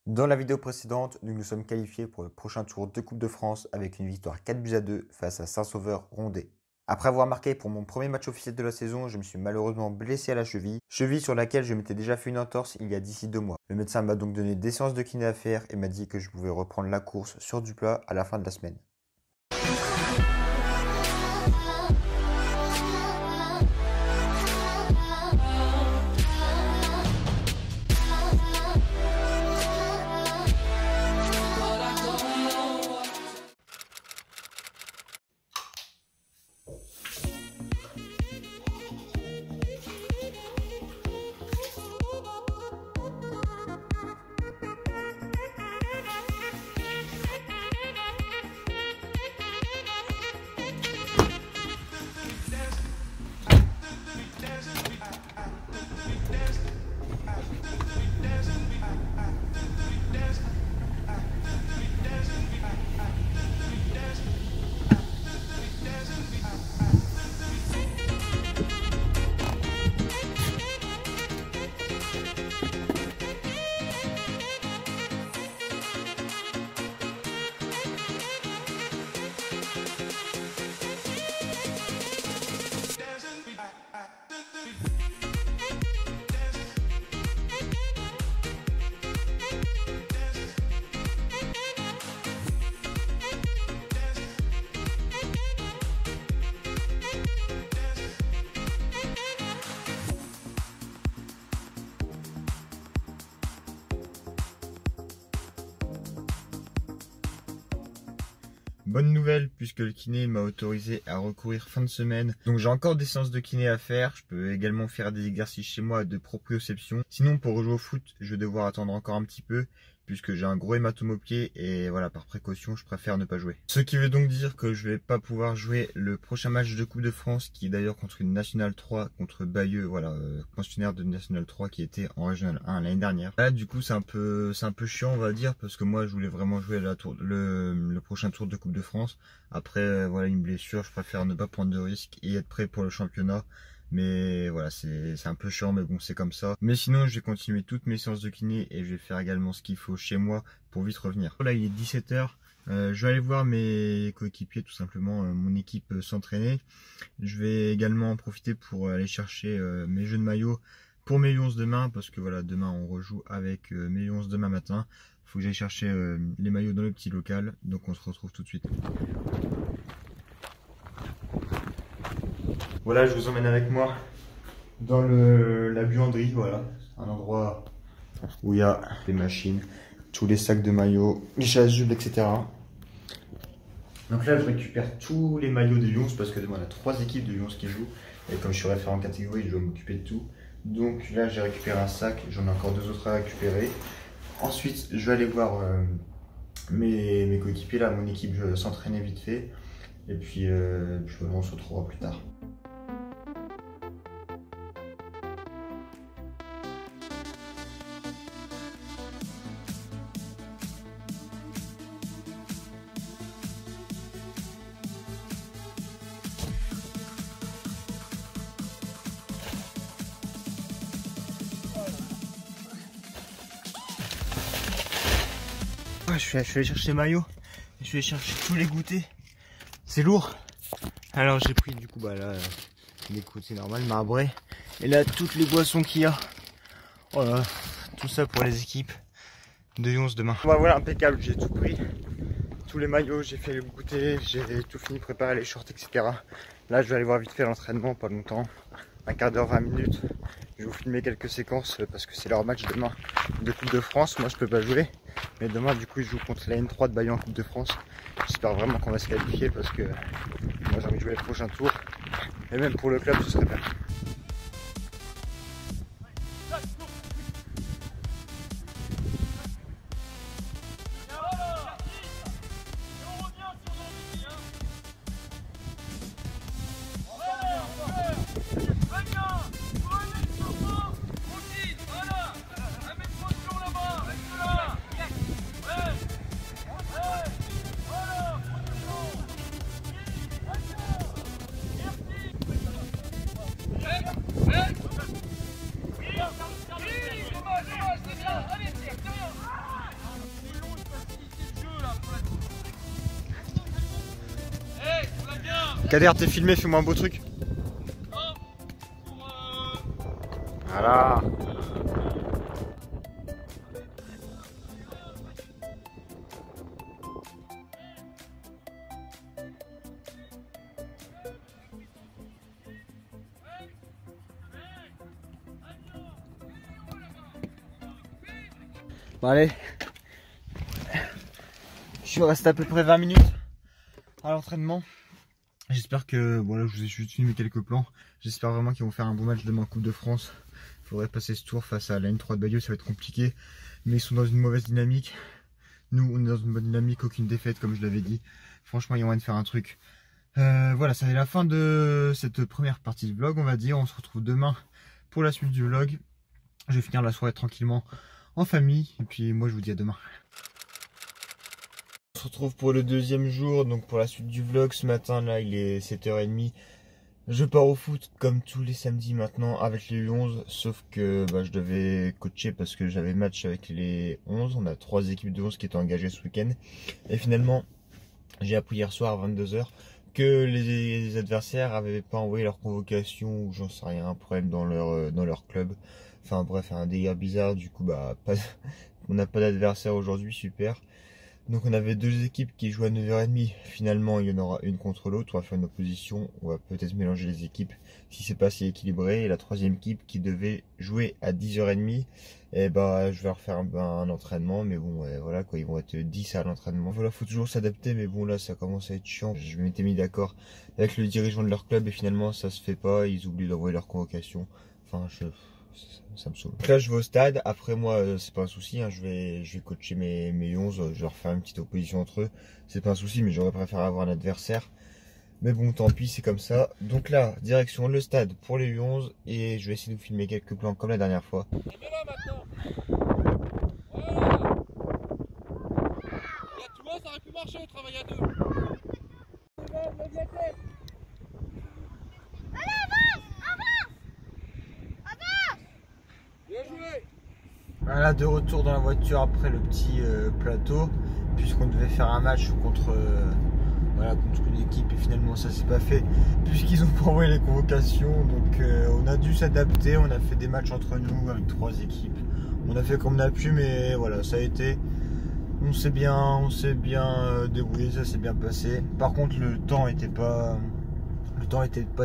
Dans la vidéo précédente, nous nous sommes qualifiés pour le prochain tour de Coupe de France avec une victoire 4-2 face à Saint-Sauveur-Rondé. Après avoir marqué pour mon premier match officiel de la saison, je me suis malheureusement blessé à la cheville sur laquelle je m'étais déjà fait une entorse il y a d'ici 2 mois. Le médecin m'a donc donné des séances de kiné à faire et m'a dit que je pouvais reprendre la course sur du plat à la fin de la semaine. Bonne nouvelle puisque le kiné m'a autorisé à recourir fin de semaine. Donc j'ai encore des séances de kiné à faire. Je peux également faire des exercices chez moi de proprioception. Sinon pour rejouer au foot, je vais devoir attendre encore un petit peu puisque j'ai un gros hématome au pied et voilà, par précaution, je préfère ne pas jouer. Ce qui veut donc dire que je vais pas pouvoir jouer le prochain match de Coupe de France qui est d'ailleurs contre une Nationale 3 contre Bayeux, voilà, pensionnaire de Nationale 3 qui était en Régional 1 l'année dernière. Là du coup c'est un peu chiant on va dire parce que moi je voulais vraiment jouer le prochain tour de Coupe de France. Après voilà, une blessure, je préfère ne pas prendre de risques et être prêt pour le championnat. Mais voilà, c'est un peu chiant, mais bon, c'est comme ça. Mais sinon, je vais continuer toutes mes séances de kiné et je vais faire également ce qu'il faut chez moi pour vite revenir. Là, il est 17 h. Je vais aller voir mes coéquipiers, tout simplement, mon équipe s'entraîner. Je vais également en profiter pour aller chercher mes jeux de maillot pour mes U11 demain, parce que voilà, demain, on rejoue avec mes U11 demain matin. Il faut que j'aille chercher les maillots dans le petit local, donc on se retrouve tout de suite. Voilà, je vous emmène avec moi dans la buanderie, voilà, un endroit où il y a les machines, tous les sacs de maillots, les chasubles, etc. Donc là, je récupère tous les maillots de U11 parce que demain, on a 3 équipes de U11 qui jouent. Et comme je suis référent catégorie, je dois m'occuper de tout. Donc là, j'ai récupéré un sac, j'en ai encore 2 autres à récupérer. Ensuite, je vais aller voir mes coéquipiers, là, mon équipe, je vais s'entraîner vite fait. Et puis, on se retrouvera plus tard. Je vais aller chercher les maillots, je vais chercher tous les goûters, c'est lourd. Alors j'ai pris du coup là les goûters normal, marbré, et là toutes les boissons qu'il y a. Voilà, tout ça pour les équipes de U11 demain. Voilà, impeccable, j'ai tout pris, tous les maillots, j'ai fait le goûter, j'ai tout fini, préparé les shorts, etc. Là je vais aller voir vite fait l'entraînement, pas longtemps, un quart d'heure, 20 minutes. Je vais vous filmer quelques séquences parce que c'est leur match demain de Coupe de France. Moi je peux pas jouer, mais demain du coup je joue contre la N3 de Bayeux en Coupe de France. J'espère vraiment qu'on va se qualifier parce que moi j'ai envie de jouer le prochain tour. Et même pour le club ce serait bien. Kader, t'es filmé, fais-moi un beau truc. Voilà. Bon allez, je reste à peu près 20 minutes à l'entraînement. J'espère que, bon là je vous ai juste filmé quelques plans. J'espère vraiment qu'ils vont faire un bon match demain en Coupe de France. Il faudrait passer ce tour face à la N3 de Bayeux, ça va être compliqué. Mais ils sont dans une mauvaise dynamique. Nous on est dans une bonne dynamique, aucune défaite comme je l'avais dit. Franchement il y a moyen de faire un truc. Voilà, ça va être la fin de cette première partie de vlog on va dire. On se retrouve demain pour la suite du vlog. Je vais finir la soirée tranquillement en famille. Et puis moi je vous dis à demain. On se retrouve pour le deuxième jour, donc pour la suite du vlog. Ce matin là il est 7h30. Je pars au foot comme tous les samedis maintenant avec les U11, sauf que je devais coacher parce que j'avais match avec les 11. On a 3 équipes de 11 qui étaient engagées ce week-end. Et finalement j'ai appris hier soir à 22h que les adversaires avaient pas envoyé leur convocation ou j'en sais rien, un problème dans leur club. Enfin bref, un délire bizarre, du coup on n'a pas d'adversaire aujourd'hui, super. Donc on avait 2 équipes qui jouent à 9h30, finalement il y en aura une contre l'autre, on va faire une opposition, on va peut-être mélanger les équipes si c'est pas si équilibré. Et la 3e équipe qui devait jouer à 10h30, et je vais refaire un entraînement, mais bon voilà quoi, ils vont être 10 à l'entraînement. Voilà, faut toujours s'adapter, mais bon là ça commence à être chiant. Je m'étais mis d'accord avec le dirigeant de leur club et finalement ça se fait pas, ils oublient d'envoyer leur convocation. Enfin ça me saoule. Donc là je vais au stade, après moi c'est pas un souci, hein. je vais coacher mes 11, je vais leur faire une petite opposition entre eux, c'est pas un souci, mais j'aurais préféré avoir un adversaire. Mais bon tant pis, c'est comme ça. Donc là, direction le stade pour les U11 et je vais essayer de vous filmer quelques plans comme la dernière fois. Mets-la maintenant. Voilà. Là, tu vois, ça aurait pu marcher au travail à 2. Bien joué. Voilà, de retour dans la voiture après le petit plateau, puisqu'on devait faire un match contre une équipe et finalement ça s'est pas fait puisqu'ils ont pas envoyé les convocations. Donc on a dû s'adapter, on a fait des matchs entre nous avec 3 équipes. On a fait comme on a pu, mais voilà, ça a été, on s'est bien débrouillé, ça s'est bien passé. Par contre le temps était pas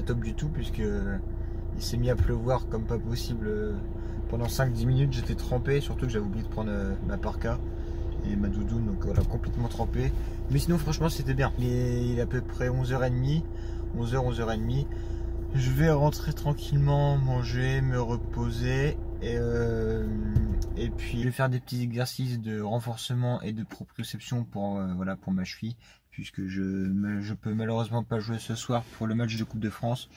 top du tout, puisque il s'est mis à pleuvoir comme pas possible. Pendant 5-10 minutes j'étais trempé, surtout que j'avais oublié de prendre ma parka et ma doudoune, donc voilà, complètement trempé. Mais sinon franchement c'était bien. Il est à peu près 11h30, 11h30. Je vais rentrer tranquillement, manger, me reposer et puis je vais faire des petits exercices de renforcement et de proprioception pour ma cheville, puisque je peux malheureusement pas jouer ce soir pour le match de Coupe de France.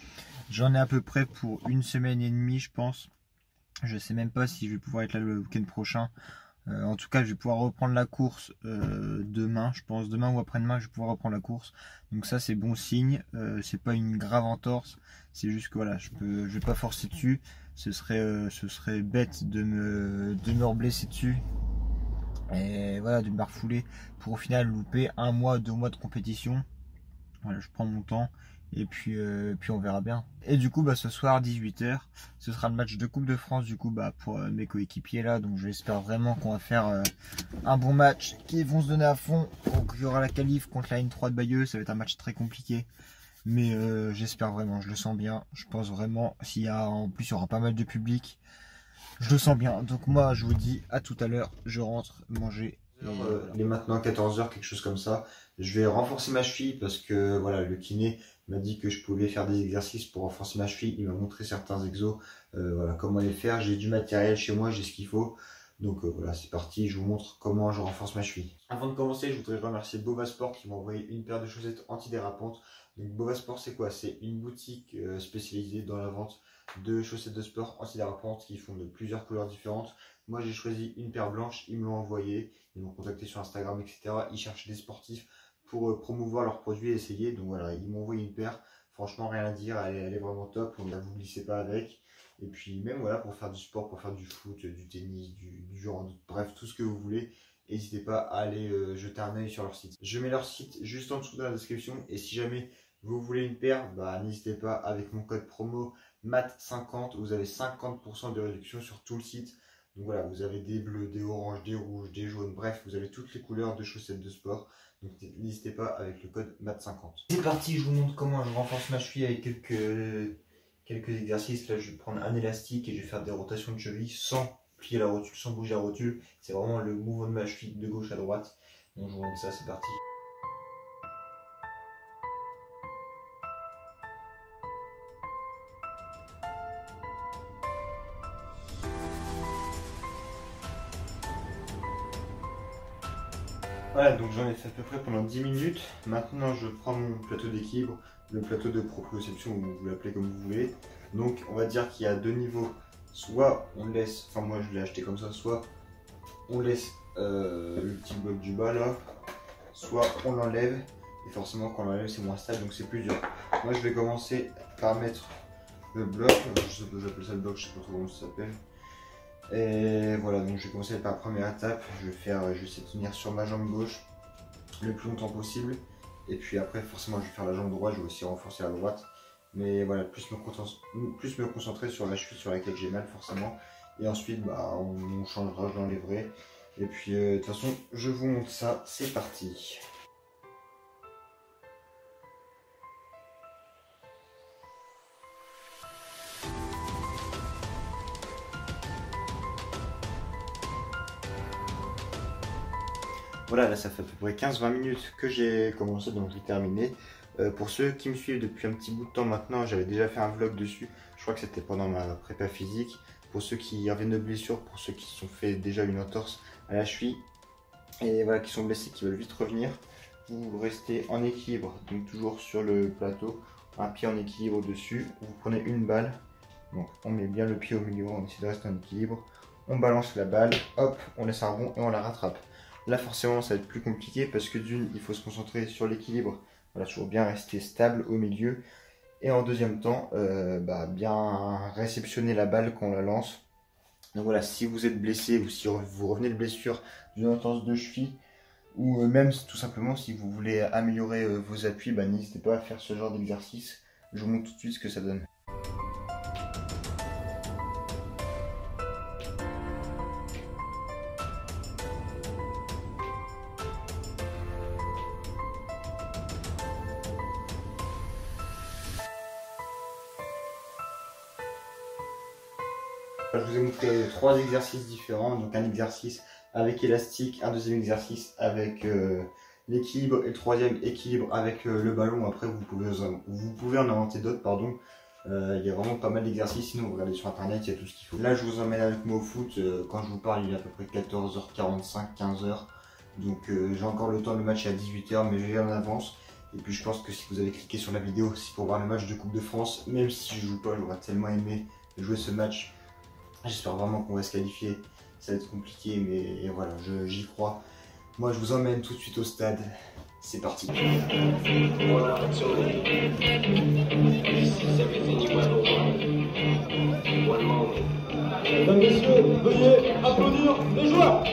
J'en ai à peu près pour 1 semaine et demie je pense. Je sais même pas si je vais pouvoir être là le week-end prochain. En tout cas je vais pouvoir reprendre la course demain, je pense demain ou après-demain je vais pouvoir reprendre la course. Donc ça c'est bon signe, c'est pas une grave entorse, c'est juste que voilà, je vais pas forcer dessus. Ce serait bête de me reblesser dessus. Et voilà, de me refouler pour au final louper 1 mois, 2 mois de compétition. Voilà, je prends mon temps. Et puis on verra bien. Et du coup ce soir 18h ce sera le match de Coupe de France du coup pour mes coéquipiers là. Donc j'espère vraiment qu'on va faire un bon match, qu'ils vont se donner à fond. Donc il y aura la qualif contre la N3 de Bayeux. Ça va être un match très compliqué, mais j'espère vraiment, je le sens bien. Je pense vraiment, en plus il y aura pas mal de public, je le sens bien. Donc moi je vous dis à tout à l'heure, je rentre manger. Il est maintenant 14h, quelque chose comme ça. Je vais renforcer ma cheville parce que voilà, le kiné m'a dit que je pouvais faire des exercices pour renforcer ma cheville. Il m'a montré certains exos, comment les faire. J'ai du matériel chez moi, j'ai ce qu'il faut. Donc voilà, c'est parti, je vous montre comment je renforce ma cheville. Avant de commencer, je voudrais remercier Bova Sport qui m'a envoyé une paire de chaussettes antidérapantes. Donc Bova Sport c'est quoi? C'est une boutique spécialisée dans la vente de chaussettes de sport antidérapantes qui font de plusieurs couleurs différentes. Moi j'ai choisi une paire blanche, ils me l'ont envoyé, ils m'ont contacté sur Instagram, etc. Ils cherchent des sportifs pour promouvoir leurs produits et essayer. Donc voilà, ils m'ont envoyé une paire. Franchement, rien à dire, elle est vraiment top. Ne vous glissez pas avec. Et puis même voilà, pour faire du sport, pour faire du foot, du tennis, du hand, bref, tout ce que vous voulez. N'hésitez pas à aller jeter un œil sur leur site. Je mets leur site juste en dessous dans la description. Et si jamais Vous voulez une paire, bah n'hésitez pas, avec mon code promo MAT50, vous avez 50% de réduction sur tout le site. Donc voilà, vous avez des bleus, des oranges, des rouges, des jaunes, bref, vous avez toutes les couleurs de chaussettes de sport. Donc n'hésitez pas avec le code MAT50. C'est parti, je vous montre comment je renforce ma cheville avec quelques exercices. Là, je vais prendre un élastique et je vais faire des rotations de cheville sans plier la rotule, sans bouger la rotule. C'est vraiment le mouvement de ma cheville de gauche à droite. Donc je vous montre ça, c'est parti. Voilà, donc j'en ai fait à peu près pendant 10 minutes. Maintenant, je prends mon plateau d'équilibre, le plateau de proprioception, ou vous l'appelez comme vous voulez. Donc, on va dire qu'il y a deux niveaux. Soit on laisse, enfin moi je l'ai acheté comme ça, soit on laisse le petit bloc du bas là, soit on l'enlève. Et forcément, quand on l'enlève, c'est moins stable, donc c'est plus dur. Moi, je vais commencer par mettre le bloc. J'appelle ça le bloc, je sais pas trop comment ça s'appelle. Et voilà, donc je vais commencer par la première étape. Je vais essayer de tenir sur ma jambe gauche le plus longtemps possible. Et puis après, forcément, je vais faire la jambe droite, je vais aussi renforcer la droite. Mais voilà, plus me concentrer sur la cheville sur laquelle j'ai mal, forcément. Et ensuite, bah, on changera, je l'enlèverai. Et puis, de toute façon, je vous montre ça. C'est parti. Voilà, là ça fait à peu près 15-20 minutes que j'ai commencé, donc j'ai terminé. Pour ceux qui me suivent depuis un petit bout de temps maintenant, j'avais déjà fait un vlog dessus. Je crois que c'était pendant ma prépa physique. Pour ceux qui reviennent de blessures, pour ceux qui se sont fait déjà une entorse à la cheville, et voilà, qui sont blessés, qui veulent vite revenir, vous restez en équilibre, donc toujours sur le plateau, un pied en équilibre dessus. Vous prenez une balle, donc on met bien le pied au milieu, on essaie de rester en équilibre. On balance la balle, hop, on laisse un rond et on la rattrape. Là forcément ça va être plus compliqué parce que d'une, il faut se concentrer sur l'équilibre, voilà, toujours bien rester stable au milieu. Et en deuxième temps, bien réceptionner la balle quand on la lance. Donc voilà, si vous êtes blessé ou si vous revenez de blessure d'une entorse de cheville, ou même tout simplement si vous voulez améliorer vos appuis, n'hésitez pas à faire ce genre d'exercice. Je vous montre tout de suite ce que ça donne. Je vous ai montré 3 exercices différents, donc un exercice avec élastique, un deuxième exercice avec l'équilibre et le troisième équilibre avec le ballon. Après vous pouvez en inventer d'autres, pardon. Il y a vraiment pas mal d'exercices, sinon vous regardez sur internet, il y a tout ce qu'il faut. Là je vous emmène avec moi au foot, quand je vous parle il est à peu près 14h45, 15h. Donc j'ai encore le temps, le match est à 18h mais je vais en avance. Et puis je pense que si vous avez cliqué sur la vidéo, c'est pour voir le match de Coupe de France. Même si je joue pas, j'aurais tellement aimé jouer ce match. J'espère vraiment qu'on va se qualifier. Ça va être compliqué, mais voilà, j'y crois. Moi, je vous emmène tout de suite au stade. C'est parti. Mesdames, messieurs, veuillez applaudir les joueurs.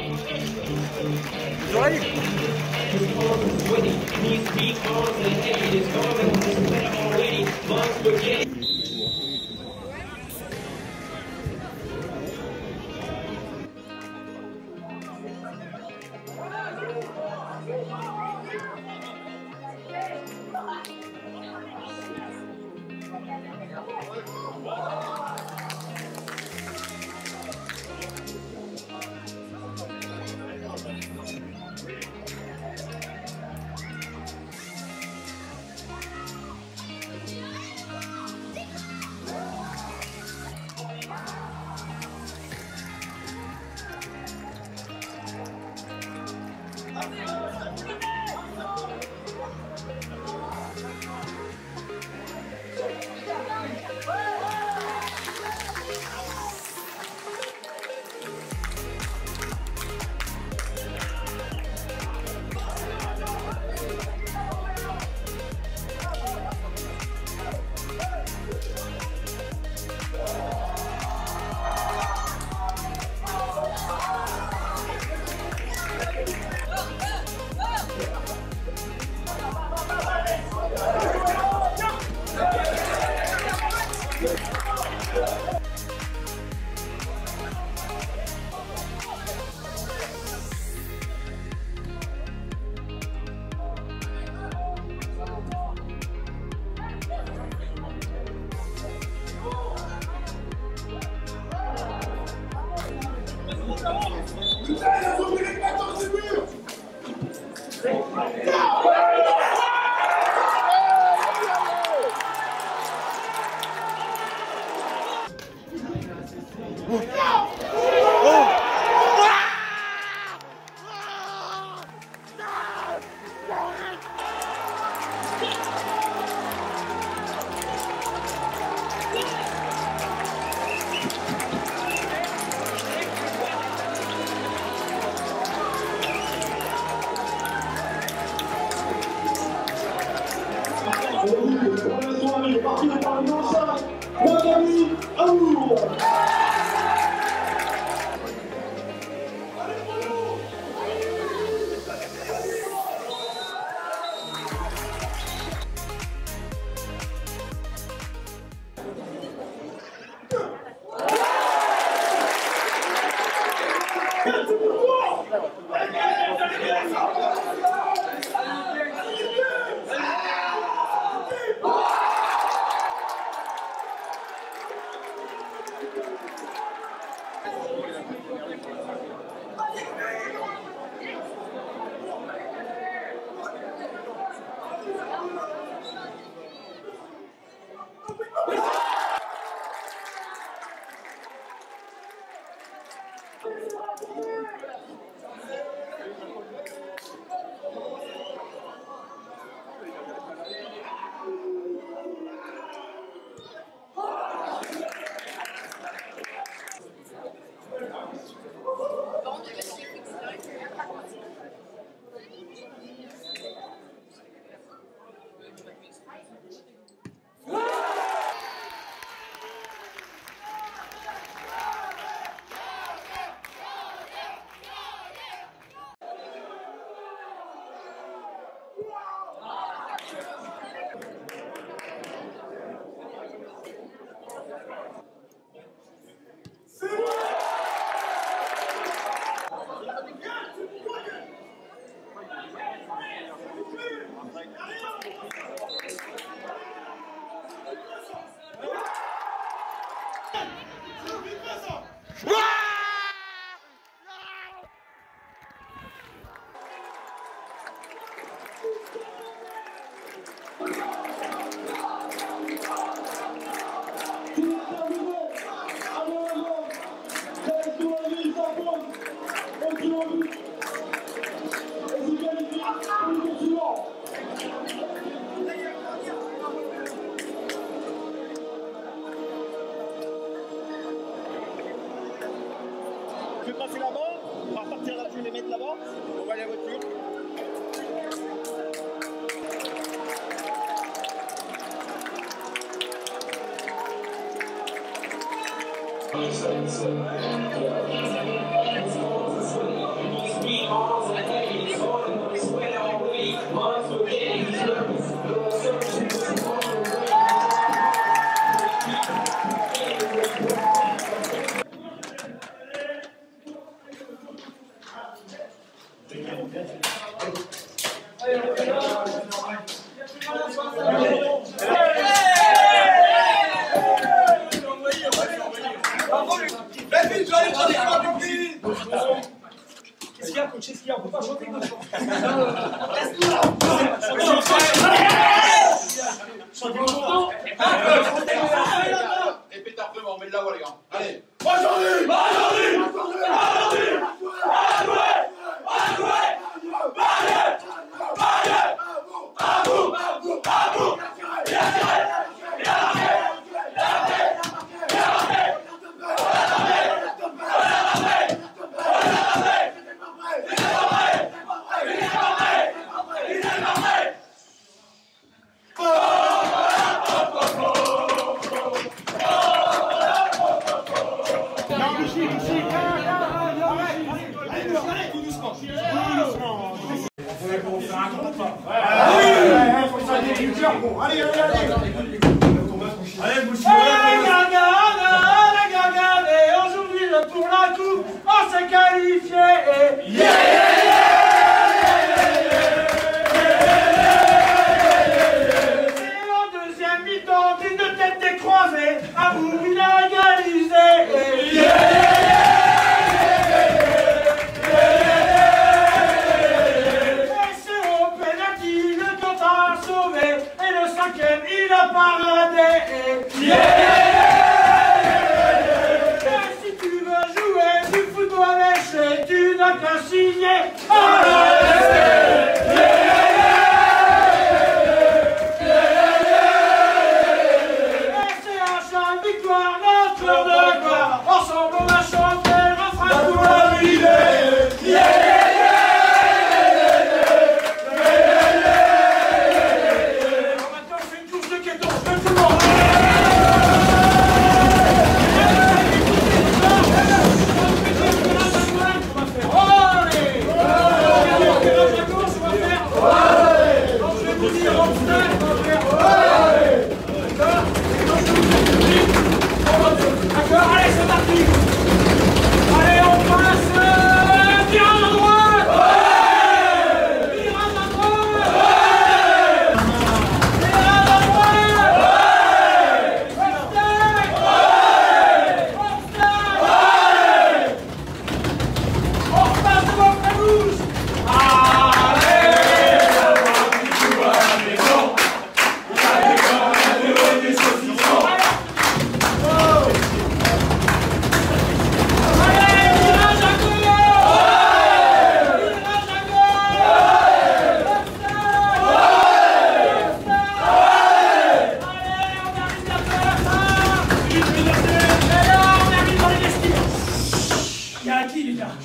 Tu veux passer là-bas? On va repartir là-dessus et les mettre là-bas. On va aller à la voiture. Qu'est-ce qu'il y a, coach? Qu'est-ce qu'il y a? On peut pas chanter comme ça. Répétez après, on met de la voix, les gars. Allez. Allez, s'est qualifié. C'est en deuxième mi-temps d'une tête décroisée. Amour, il a égalisé. Il a paradé. Et si tu veux jouer du football léché, tu n'as qu'à signer. Et c'est un chant de victoire, notre heure de gloire. Ensemble on a chanté le refrain pour la vie. Il y a qui les gars?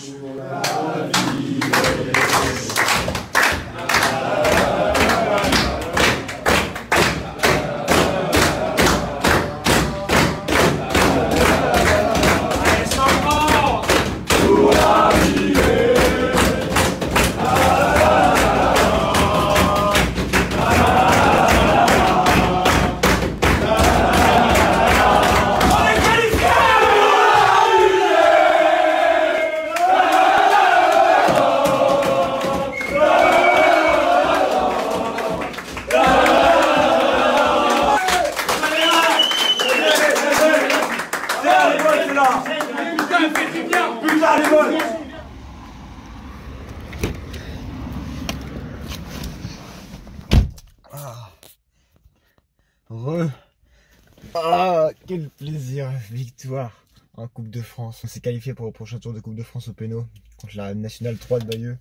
Quel plaisir, victoire en Coupe de France. On s'est qualifié pour le prochain tour de Coupe de France au péno contre la Nationale 3 de Bayeux.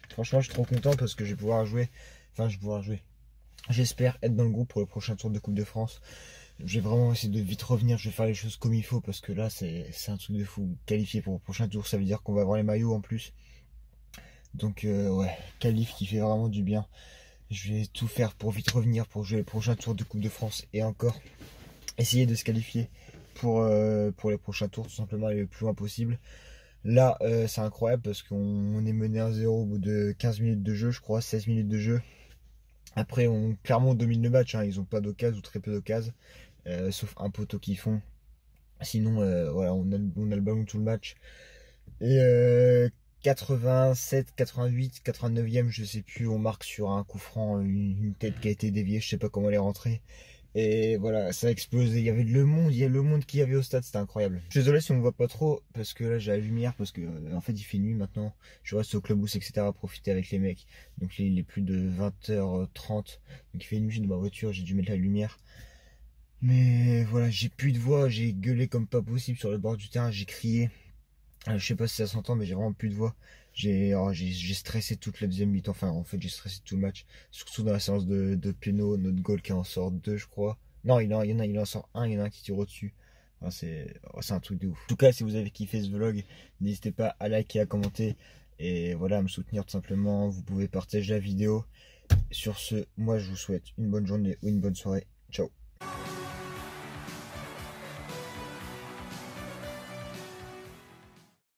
Franchement, je suis trop content parce que je vais pouvoir jouer. J'espère être dans le groupe pour le prochain tour de Coupe de France. Je vais vraiment essayer de vite revenir. Je vais faire les choses comme il faut parce que là, c'est un truc de fou. Qualifié pour le prochain tour, ça veut dire qu'on va avoir les maillots en plus. Donc, ouais, qualif qui fait vraiment du bien. Je vais tout faire pour vite revenir pour jouer le prochain tour de Coupe de France et encore essayer de se qualifier pour les prochains tours, tout simplement aller le plus loin possible. Là, c'est incroyable parce qu'on est mené 1-0 au bout de 15 minutes de jeu, je crois, 16 minutes de jeu. Après, clairement, on domine le match, hein. Ils n'ont pas d'occasion ou très peu d'occasion, sauf un poteau qu'ils font. Sinon, voilà, on a le ballon tout le match. Et 87, 88, 89e, je sais plus, on marque sur un coup franc, une tête qui a été déviée, je sais pas comment elle est rentrée. Et voilà, ça a explosé. Il y avait le monde, il y a le monde qu'il y avait au stade, c'était incroyable. Je suis désolé si on me voit pas trop, parce que là j'ai la lumière, parce que en fait il fait nuit maintenant. Je reste au clubhouse, etc. à profiter avec les mecs. Donc il est plus de 20h30, donc il fait nuit, j'ai de ma voiture, j'ai dû mettre la lumière. Mais voilà, j'ai plus de voix, j'ai gueulé comme pas possible sur le bord du terrain, j'ai crié. Je sais pas si ça s'entend, mais j'ai vraiment plus de voix. J'ai stressé toute la deuxième mi-temps, enfin en fait j'ai stressé tout le match, surtout dans la séance de péno, notre goal qui en sort 2 je crois. Non, il en sort un, il y en a un qui tire au-dessus. Enfin, c'est un truc de ouf. En tout cas, si vous avez kiffé ce vlog, n'hésitez pas à liker, à commenter et voilà, à me soutenir tout simplement. Vous pouvez partager la vidéo. Sur ce, moi je vous souhaite une bonne journée ou une bonne soirée. Ciao.